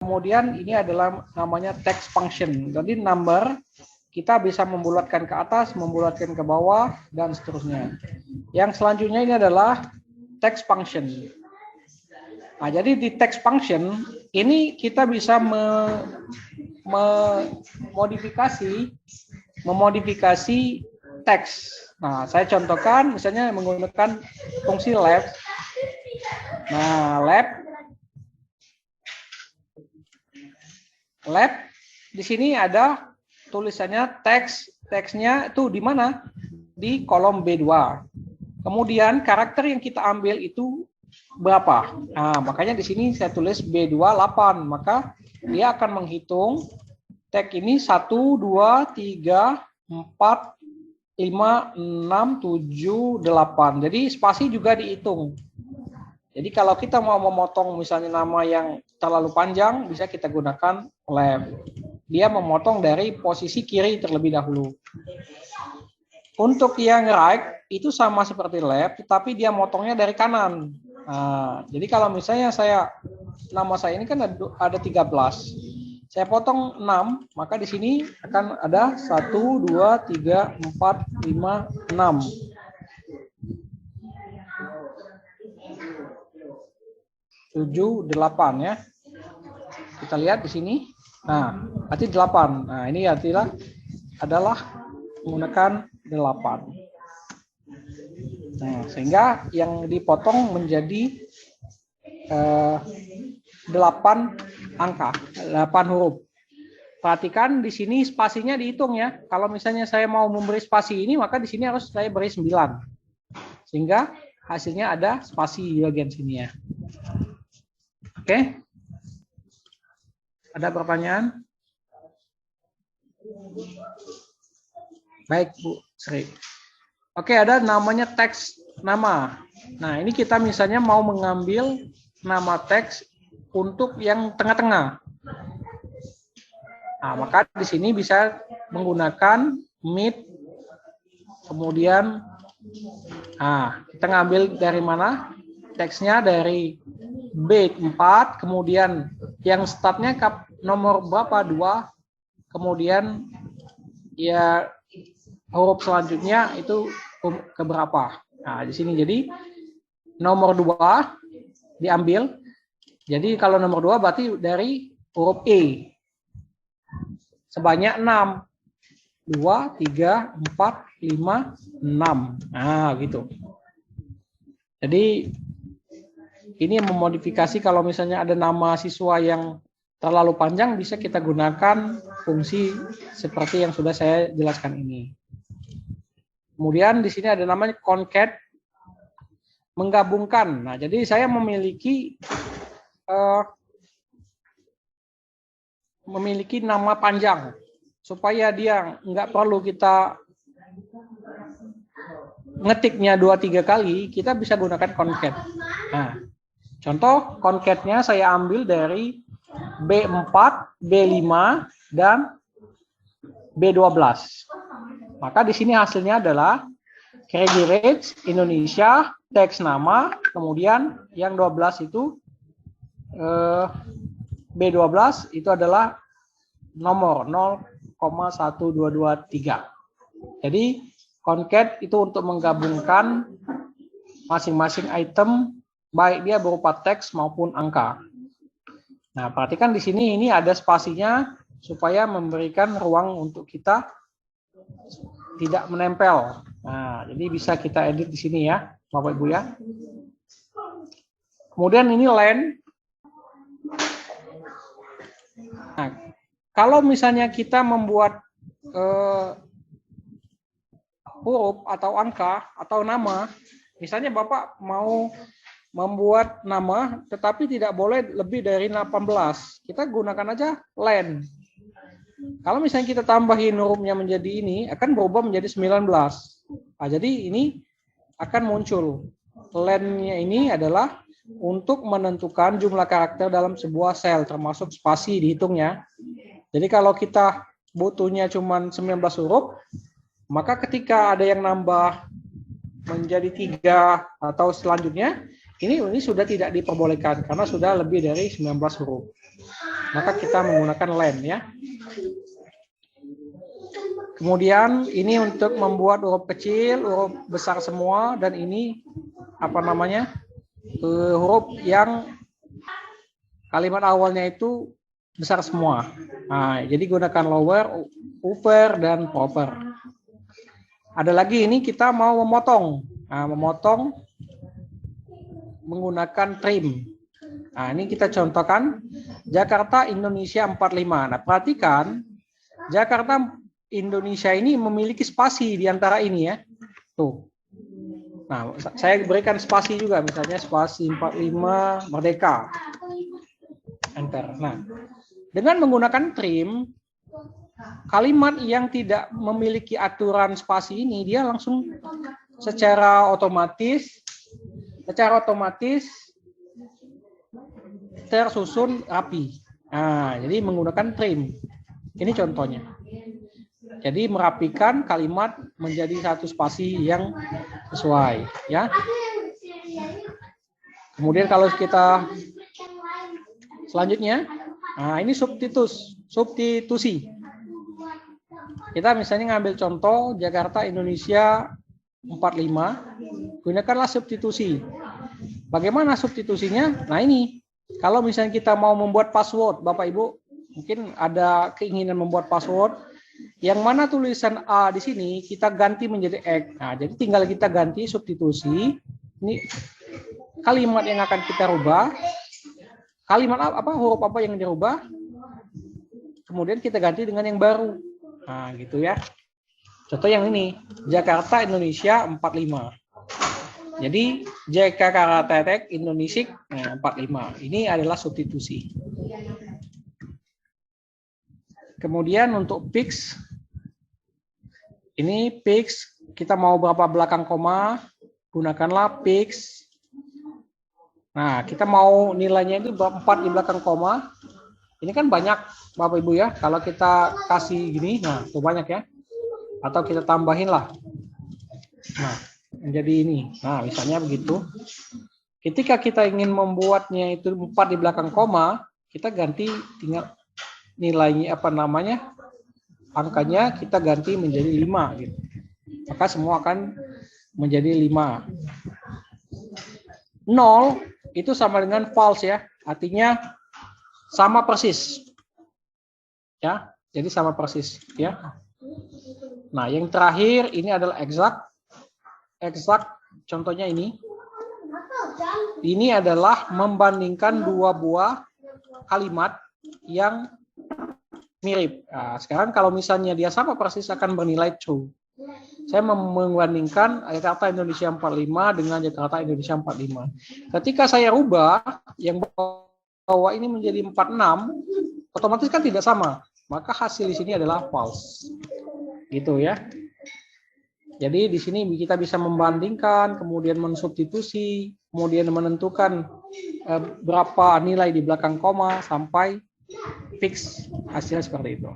Kemudian ini adalah namanya text function. Jadi number kita bisa membulatkan ke atas, membulatkan ke bawah, dan seterusnya. Yang selanjutnya ini adalah text function. Nah, jadi di text function ini kita bisa memodifikasi teks. Nah, saya contohkan misalnya menggunakan fungsi lab. Nah, lab di sini ada tulisannya teksnya itu di mana? Di kolom B2. Kemudian karakter yang kita ambil itu berapa? Nah, makanya di sini saya tulis B2 8, maka dia akan menghitung tag ini 1 2 3 4 5 6 7 8. Jadi spasi juga dihitung. Jadi kalau kita mau memotong misalnya nama yang terlalu panjang, bisa kita gunakan left. Dia memotong dari posisi kiri terlebih dahulu. Untuk yang right itu sama seperti left, tetapi dia motongnya dari kanan. Nah, jadi kalau misalnya nama saya ini kan ada 13. Saya potong 6, maka di sini akan ada 1 2 3 4 5 6. 7 8 ya. Kita lihat di sini. Nah, berarti 8. Nah, ini artinya adalah menggunakan 8. Nah, sehingga yang dipotong menjadi 8 angka, 8 huruf. Perhatikan di sini spasinya dihitung ya. Kalau misalnya saya mau memberi spasi ini, maka di sini harus saya beri 9. Sehingga hasilnya ada spasi di bagian sini ya. Oke. Ada pertanyaan? Baik, Bu Sri. Oke, ada namanya teks nama. Nah, ini kita misalnya mau mengambil nama teks untuk yang tengah-tengah. Nah, maka di sini bisa menggunakan mid, kemudian kita ngambil dari mana? Teksnya dari B4, kemudian yang startnya nomor berapa? 2, kemudian ya huruf selanjutnya itu keberapa. Nah, di sini jadi nomor 2 diambil. Jadi kalau nomor 2 berarti dari huruf E. Sebanyak 6. 2, 3, 4, 5, 6. Nah, gitu. Jadi ini memodifikasi kalau misalnya ada nama siswa yang terlalu panjang, bisa kita gunakan fungsi seperti yang sudah saya jelaskan ini. Kemudian di sini ada namanya concat, menggabungkan. Nah, jadi saya memiliki nama panjang supaya dia nggak perlu kita ngetiknya 2-3 kali, kita bisa gunakan concat. Nah, contoh concatnya saya ambil dari B4, B5, dan B12. Maka di sini hasilnya adalah Crazy Rich Indonesia, teks nama, kemudian yang 12 itu B12 itu adalah nomor 0,1223. Jadi concat itu untuk menggabungkan masing-masing item, baik dia berupa teks maupun angka. Nah, perhatikan di sini ini ada spasinya supaya memberikan ruang untuk kita tidak menempel. Nah, jadi bisa kita edit di sini ya, Bapak Ibu ya. Kemudian ini len. Nah, kalau misalnya kita membuat huruf atau angka atau nama, misalnya Bapak mau membuat nama tetapi tidak boleh lebih dari 18. Kita gunakan aja len. Kalau misalnya kita tambahin hurufnya menjadi ini, akan berubah menjadi 19. Nah, jadi ini akan muncul. Len-nya ini adalah untuk menentukan jumlah karakter dalam sebuah sel, termasuk spasi dihitungnya. Jadi kalau kita butuhnya cuma 19 huruf, maka ketika ada yang nambah menjadi 3 atau selanjutnya, Ini sudah tidak diperbolehkan karena sudah lebih dari 19 huruf. Maka kita menggunakan len ya. Kemudian ini untuk membuat huruf kecil, huruf besar semua, dan ini apa namanya? Huruf yang kalimat awalnya itu besar semua. Nah, jadi gunakan lower, upper, dan proper. Ada lagi ini kita mau memotong. Nah, memotong menggunakan trim. Nah, ini kita contohkan Jakarta Indonesia 45. Nah, perhatikan Jakarta Indonesia ini memiliki spasi di antara ini ya. Tuh. Nah, saya berikan spasi juga, misalnya spasi 45 Merdeka. Enter. Nah, dengan menggunakan trim, kalimat yang tidak memiliki aturan spasi ini dia langsung secara otomatis tersusun rapi. Nah, jadi menggunakan trim. Ini contohnya. Jadi merapikan kalimat menjadi satu spasi yang sesuai, ya. Kemudian kalau kita selanjutnya, nah ini substitusi. Kita misalnya ngambil contoh Jakarta Indonesia 45, gunakanlah substitusi. Bagaimana substitusinya? Nah ini, kalau misalnya kita mau membuat password, Bapak Ibu, mungkin ada keinginan membuat password, yang mana tulisan A di sini kita ganti menjadi X. Nah, jadi tinggal kita ganti substitusi. Ini kalimat yang akan kita rubah. Kalimat apa, huruf apa yang dirubah. Kemudian kita ganti dengan yang baru. Nah, gitu ya. Contoh yang ini, Jakarta Indonesia 45. Jadi Jakarta Indonesia 45. Ini adalah substitusi. Kemudian untuk fix, ini fix, kita mau berapa belakang koma, gunakanlah fix. Nah, kita mau nilainya itu 4 di belakang koma. Ini kan banyak, Bapak Ibu ya. Kalau kita kasih gini, nah itu banyak ya. Atau kita tambahin lah. Nah, menjadi ini. Nah, misalnya begitu. Ketika kita ingin membuatnya itu 4 di belakang koma, kita ganti tinggal nilainya apa namanya, angkanya kita ganti menjadi 5 gitu. Maka semua akan menjadi 5. 0 itu sama dengan false ya, artinya sama persis ya, jadi sama persis ya. Nah yang terakhir ini adalah exact, contohnya ini adalah membandingkan dua buah kalimat yang mirip. Nah, sekarang kalau misalnya dia sama persis akan bernilai true. Saya membandingkan Jakarta Indonesia 45 dengan Jakarta Indonesia 45. Ketika saya rubah yang bawah ini menjadi 46, otomatis kan tidak sama. Maka hasil di sini adalah false. Gitu ya. Jadi di sini kita bisa membandingkan, kemudian mensubstitusi, kemudian menentukan berapa nilai di belakang koma sampai fix hasilnya seperti itu.